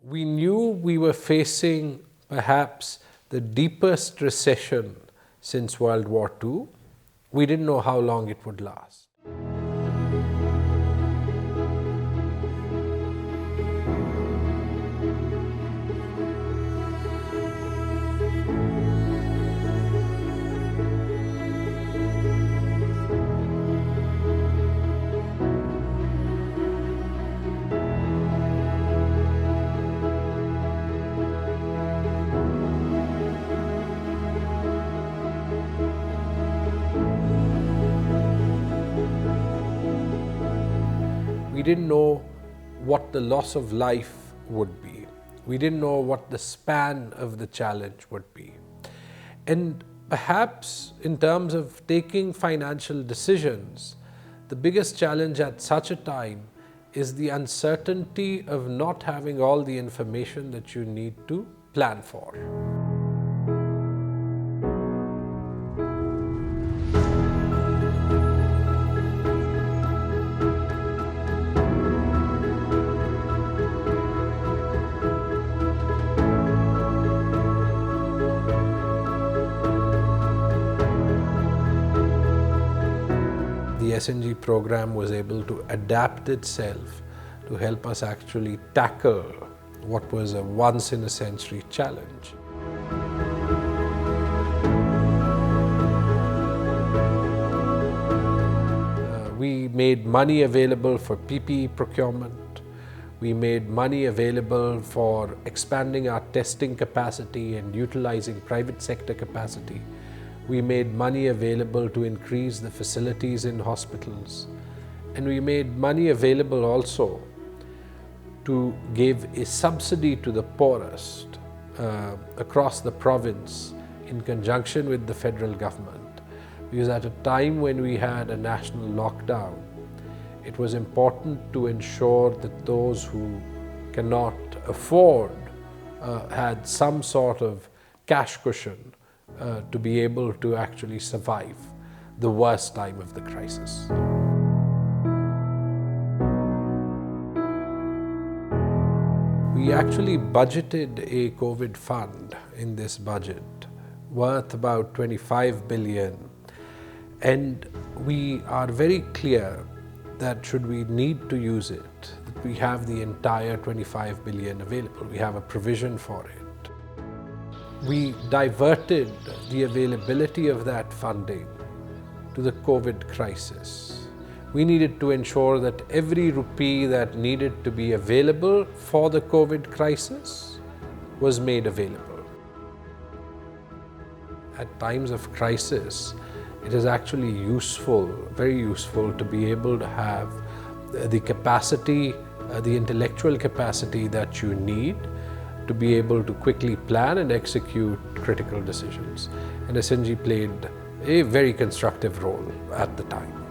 We knew we were facing perhaps the deepest recession since World War II. We didn't know how long it would last. We didn't know what the loss of life would be. We didn't know what the span of the challenge would be. And perhaps in terms of taking financial decisions, the biggest challenge at such a time is the uncertainty of not having all the information that you need to plan for. The SNG program was able to adapt itself to help us actually tackle what was a once-in-a-century challenge. We made money available for PPE procurement. We made money available for expanding our testing capacity and utilizing private sector capacity. We made money available to increase the facilities in hospitals. And we made money available also to give a subsidy to the poorest across the province in conjunction with the federal government. Because at a time when we had a national lockdown, it was important to ensure that those who cannot afford had some sort of cash cushion to be able to actually survive the worst time of the crisis. We actually budgeted a COVID fund in this budget worth about 25 billion, and we are very clear that should we need to use it, that we have the entire 25 billion available. We have a provision for it. We diverted the availability of that funding to the COVID crisis. We needed to ensure that every rupee that needed to be available for the COVID crisis was made available. At times of crisis, it is actually useful, very useful, to be able to have the capacity, the intellectual capacity that you need to be able to quickly plan and execute critical decisions. And SNG played a very constructive role at the time.